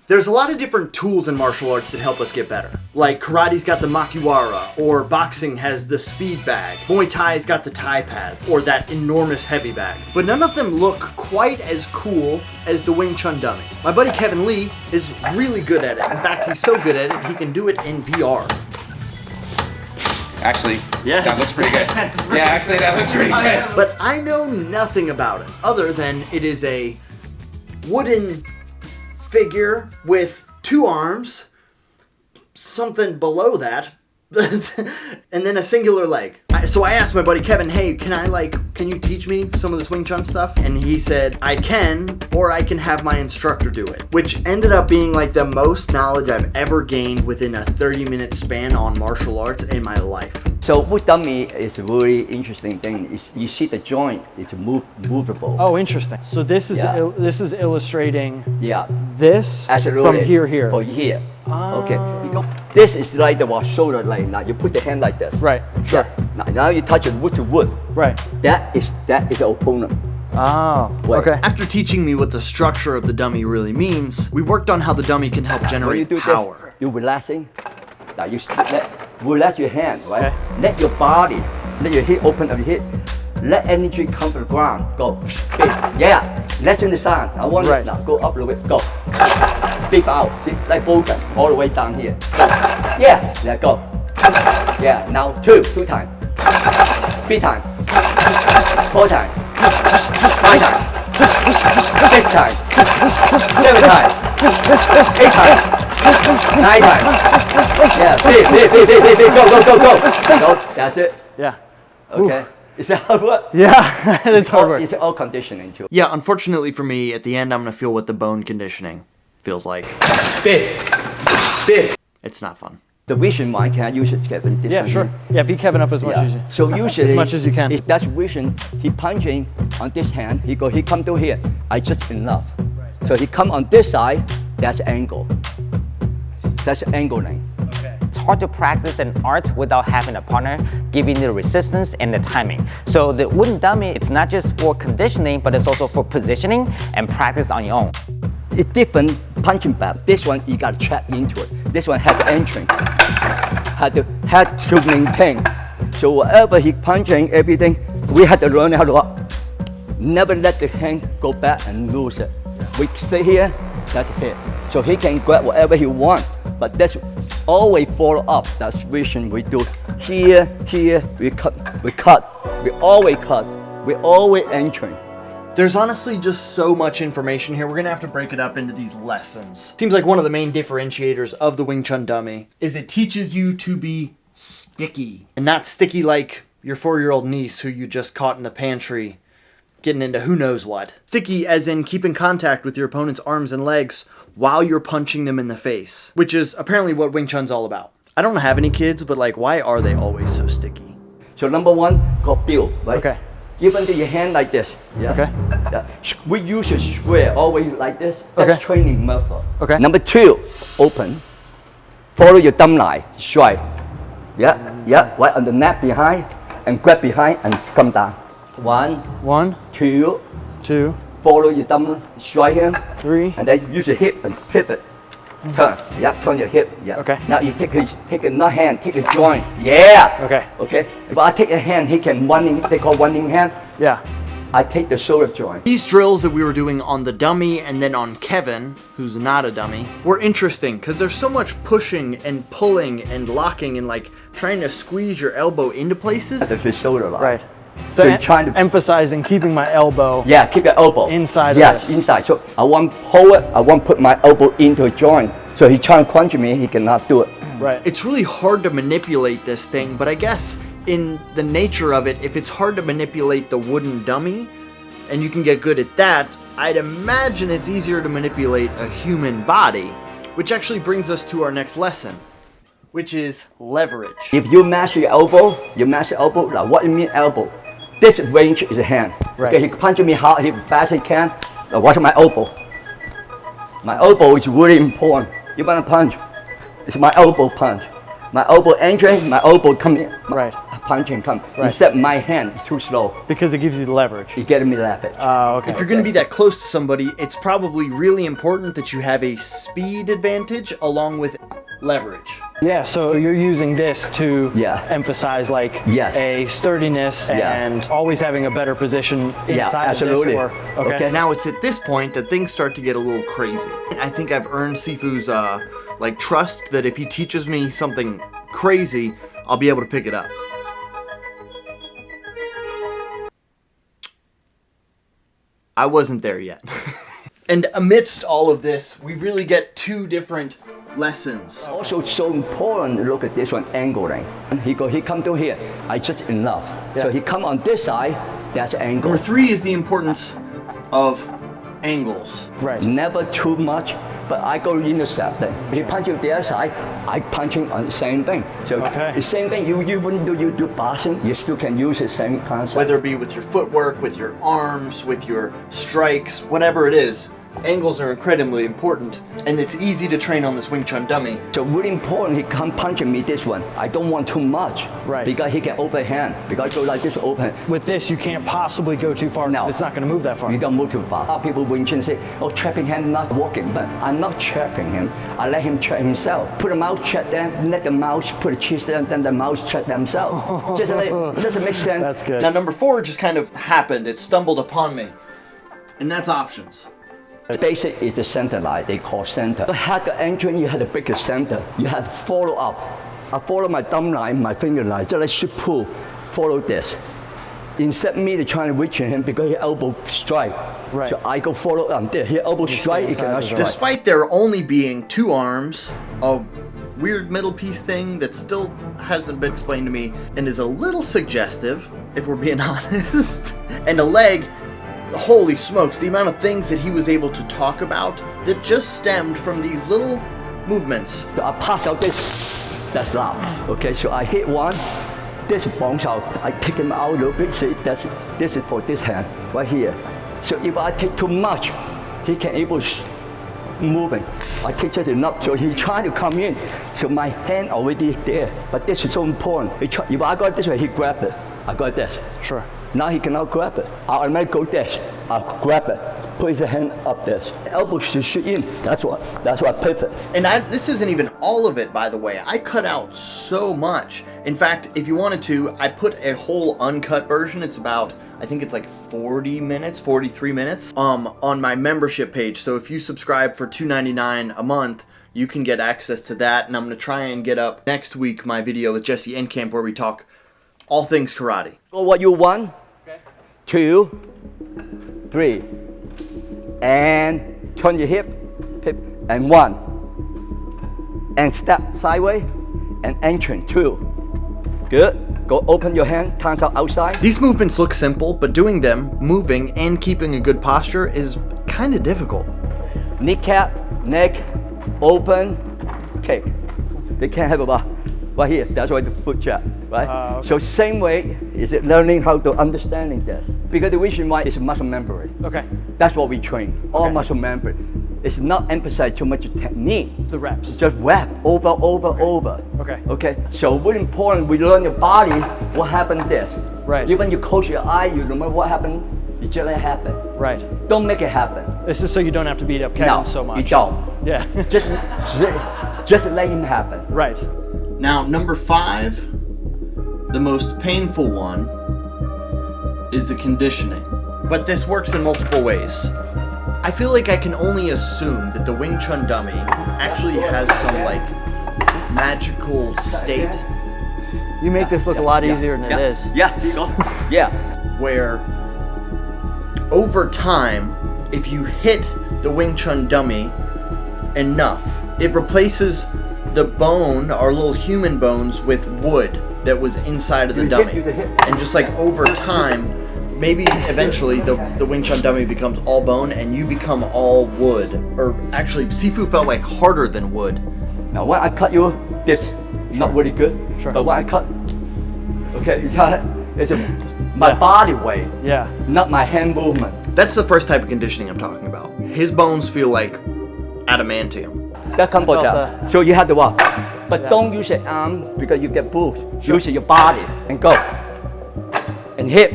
There's a lot of different tools in martial arts that help us get better. Like karate's got the makiwara, or boxing has the speed bag. Muay Thai's got the Thai pads, or that enormous heavy bag. But none of them look quite as cool as the Wing Chun Dummy. My buddy Kevin Lee is really good at it. In fact, he's so good at it, he can do it in VR. Actually, yeah, that looks pretty good. Yeah, actually, that looks pretty good. But I know nothing about it, other than it is a wooden figure with 2 arms, something below that, and then a singular leg. So I asked my buddy Kevin, hey, can you teach me some of this Wing Chun stuff? And he said, I can, or I can have my instructor do it. Which ended up being like the most knowledge I've ever gained within a 30-minute span on martial arts in my life. So wood dummy is a really interesting thing. You see the joint is movable. Oh, interesting. So this is this is illustrating this Absolutely. from here. For here. Okay. This is like the shoulder line. Now you put the hand like this. Right. Sure. Yeah. Now you touch it wood to wood. Right. That is the opponent. Oh. Wait. Okay. After teaching me what the structure of the dummy really means, we worked on how the dummy can help generate when you do power. This, you're relaxing. Now you relax your hand, right? Okay. Let your body, let your hip open up your hip. Let energy come to the ground. Go. Yeah. Lessen the sound. I want it now. Go up a little bit. Go. Deep out. See, like broken. All the way down here. Yeah. Let go. Yeah. Now two times. 3 times. 4 times. 5 times. 6 times. 7 times. 8 times. 9 times. Yeah. Go. That's it. Yeah. Okay. Is that hard work? Yeah, it is hard work. It's all conditioning too. Yeah, unfortunately for me, at the end, I'm gonna feel what the bone conditioning feels like. It's not fun. The vision mind can I use it, Kevin? Yeah, sure. Yeah, beat Kevin up as much as you. So usually, as much as you can. If that's vision, he punching on this hand. He come to here. I just enough. So he come on this side. That's angle. That's angling. It's hard to practice an art without having a partner giving the resistance and the timing. So the wooden dummy, it's not just for conditioning, but it's also for positioning and practice on your own. It's different punching bag. This one you got to check into it. This one had the entering, had to maintain. So whatever he punching, everything, we had to learn how to never let the hand go back and lose it. We stay here, that's hit. So he can grab whatever he wants, but that's always follow up. That's vision we do. Here, we cut, we always cut, we always entering. There's honestly just so much information here. We're gonna have to break it up into these lessons. Seems like one of the main differentiators of the Wing Chun Dummy is it teaches you to be sticky. And not sticky like your 4-year-old niece who you just caught in the pantry getting into who knows what. Sticky as in keeping contact with your opponent's arms and legs while you're punching them in the face, which is apparently what Wing Chun's all about. I don't have any kids, but like, why are they always so sticky? So number 1, called build, right? Okay. Even to your hand like this. Yeah. Okay. Yeah. We use a square always like this. That's Okay. training method. Okay. Number 2, open. Follow your thumb line, strike. Yeah, right on the neck behind, and grab behind and come down. 1, 2, 2, follow your thumb, strike him, 3, and then use your hip and pivot. Turn, turn your hip, Okay. Now you take another hand, take a joint, Okay. If I take a hand, he can they call one hand. Yeah. I take the shoulder joint. These drills that we were doing on the dummy and then on Kevin, who's not a dummy, were interesting because there's so much pushing and pulling and locking and like trying to squeeze your elbow into places. That's the shoulder line. Right. So you're trying to emphasizing keeping my elbow. Yeah, keep your elbow inside. Yes, of this. inside. So I want hold it. I want put my elbow into a joint. So he trying to punch me, he cannot do it. Right. It's really hard to manipulate this thing, but I guess in the nature of it, if it's hard to manipulate the wooden dummy, and you can get good at that, I'd imagine it's easier to manipulate a human body, which actually brings us to our next lesson, which is leverage. If you master your elbow, now what you mean elbow? This range is a hand. Right. Okay, he punch me hard, he fast he can. Now watch my elbow. My elbow is really important. You want to punch? It's my elbow punch. My elbow entering, my elbow coming in. Right. punching come. Except my hand is too slow. Because it gives you the leverage. It gets me leverage. Okay. If you're going to be that close to somebody, it's probably really important that you have a speed advantage along with leverage. Yeah, so you're using this to emphasize like Yes. a sturdiness and always having a better position inside absolutely. of this. Okay. Now it's at this point that things start to get a little crazy. I think I've earned Sifu's like trust that if he teaches me something crazy, I'll be able to pick it up. I wasn't there yet. And amidst all of this, we really get two different lessons. Also, it's so important. Look at this one, angling. He come to here. I just enough. So he come on this side. That's angle. Number 3 is the importance of angles. Right. Never too much, but I go intercepting. He punch you the other side, I punching on the same thing. So the same thing. Even though you do boxing, you still can use the same concept. Whether it be with your footwork, with your arms, with your strikes, whatever it is. Angles are incredibly important, and it's easy to train on this Wing Chun Dummy. So really important, he come punching me this one. I don't want too much. Right. Because he can overhand. Because I go like this open. With this, you can't possibly go too far. No. It's not going to move that far. You don't move too far. People Wing Chun say, oh, trapping hand not working, but I'm not trapping him. I let him trap himself. Put the mouse trap then, let the mouse put the cheese down, then the mouse trap themselves. Just make sense. That's good. Now number 4 just kind of happened. It stumbled upon me, and that's options. Basic is the center line, they call center. To have the entrance, you have the bigger center. You have to follow up. I follow my thumb line, my finger line, just like should pull, follow this. Instead me to try to reach him because he elbow strike. Right. So I go follow on there. He elbow strike, he cannot strike. Despite there only being 2 arms, a weird middle piece thing that still hasn't been explained to me and is a little suggestive, if we're being honest, and a leg, holy smokes, the amount of things that he was able to talk about that just stemmed from these little movements. So I pass out this, that's loud. Okay, so I hit one, this bounce out. I take him out a little bit, see, this is for this hand, right here. So if I take too much, he can able moving. I take just enough, so he trying to come in. So my hand already there, but this is so important. If I go this way, he grab it. I got this. Sure. Now he cannot grab it. I might go this. I'll grab it. Put his hand up this. Elbow should shoot in. That's what pivot. And this isn't even all of it, by the way. I cut out so much. In fact, if you wanted to, I put a whole uncut version. It's about, I think it's like 40 minutes, 43 minutes, on my membership page. So if you subscribe for $2.99 a month, you can get access to that. And I'm gonna try and get up next week my video with Jesse Enkamp where we talk all things karate. Go what you want. Okay. 2, 3. And turn your hip, and 1. And step sideways, and entrance 2. Good. Go open your hand, turns out outside. These movements look simple, but doing them, moving, and keeping a good posture is kind of difficult. Kneecap, neck, open, kick. They can't have a right here. That's why the foot jab, right? Okay. So same way is it learning how to understanding this. Because the reason why is muscle memory. Okay. That's what we train. All muscle memory. It's not emphasize too much technique. The reps. Just rep over. Okay. Okay. So very important. We learn your body. What happened this? Right. Even you close your eye, you remember what happened. It just let it happen. Right. Don't make it happen. This is so you don't have to beat up Kevin so much. You don't. Yeah. just let him happen. Right. Now, number 5, the most painful one, is the conditioning. But this works in multiple ways. I feel like I can only assume that the Wing Chun Dummy actually has some, like, magical state. You make this look a lot easier than it is. Yeah. Where, over time, if you hit the Wing Chun Dummy enough, it replaces the bone, our little human bones, with wood that was inside of the dummy. And just like over time, maybe eventually the Wing Chun Dummy becomes all bone and you become all wood. Or actually, Sifu felt like harder than wood. Now when I cut you, this not really good. Sure. But when I cut, okay, it's my body weight, not my hand movement. That's the first type of conditioning I'm talking about. His bones feel like adamantium. That comes down. So you have to what? But don't use your arm because you get bruised. Use your body and go. And hip.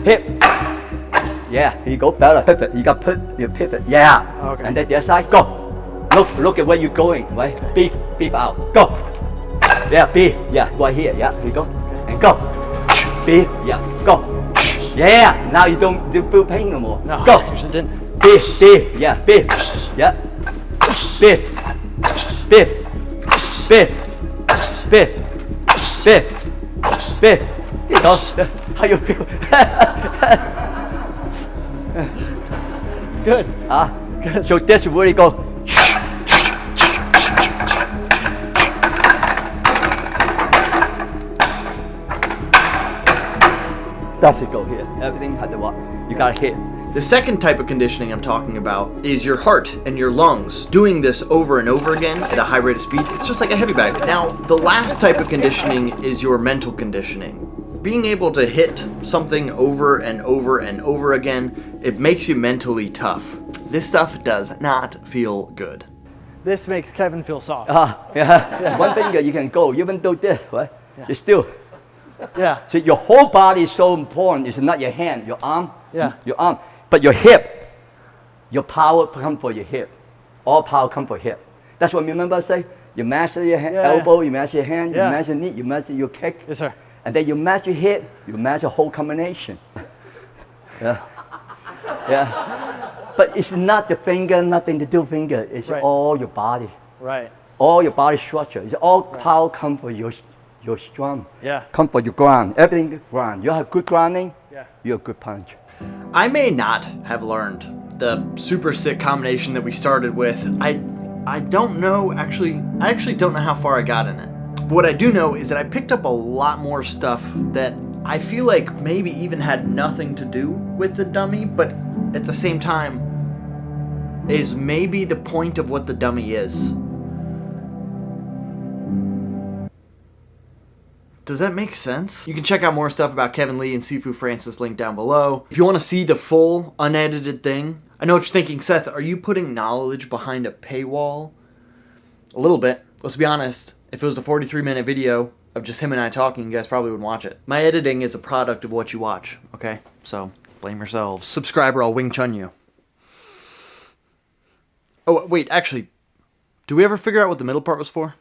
Hip. Yeah, you go better. Pivot. You got your pivot. Yeah. Okay. And then the other side, go. Look at where you're going, right? Beep out. Go. Yeah, beep. Yeah, right here. Yeah, here you go. And go. Beep. Yeah, go. Yeah. Now you don't feel pain no more. No, go. I usually didn't. Beep. Yeah, beep. Yeah. Beep. Beep. Beep. Beep. Beep. Beep. You know, how you feel? Good. Good. So this where you go. That's it, go here. Everything had to what? You gotta hit. The second type of conditioning I'm talking about is your heart and your lungs. Doing this over and over again at a high rate of speed, it's just like a heavy bag. Now, the last type of conditioning is your mental conditioning. Being able to hit something over and over and over again, it makes you mentally tough. This stuff does not feel good. This makes Kevin feel soft. Yeah. One finger you can go, even though this, right? Yeah. You still. Yeah. So your whole body is so important. It's not your hand, your arm. Yeah. Your arm. But your hip, your power comes from your hip. All power comes from hip. That's what remember I say? You master your elbow, you master your hand, you master your knee, you master your kick. Yes, sir. And then you master your hip, you master the whole combination. Yeah. But it's not the finger, nothing to do finger. It's all your body. Right. All your body structure. It's all power comes from your strong. Yeah. Come from your ground. Everything ground. You have good grounding, you're a good punch. I may not have learned the super sick combination that we started with. I don't know, I actually don't know how far I got in it. But what I do know is that I picked up a lot more stuff that I feel like maybe even had nothing to do with the dummy, but at the same time is maybe the point of what the dummy is. Does that make sense? You can check out more stuff about Kevin Lee and Sifu Francis linked down below. If you want to see the full unedited thing, I know what you're thinking, Seth, are you putting knowledge behind a paywall? A little bit. Let's be honest, if it was a 43-minute video of just him and I talking, you guys probably wouldn't watch it. My editing is a product of what you watch, okay? So, blame yourselves. Subscribe or I'll Wing Chun you. Oh, wait, actually, do we ever figure out what the middle part was for?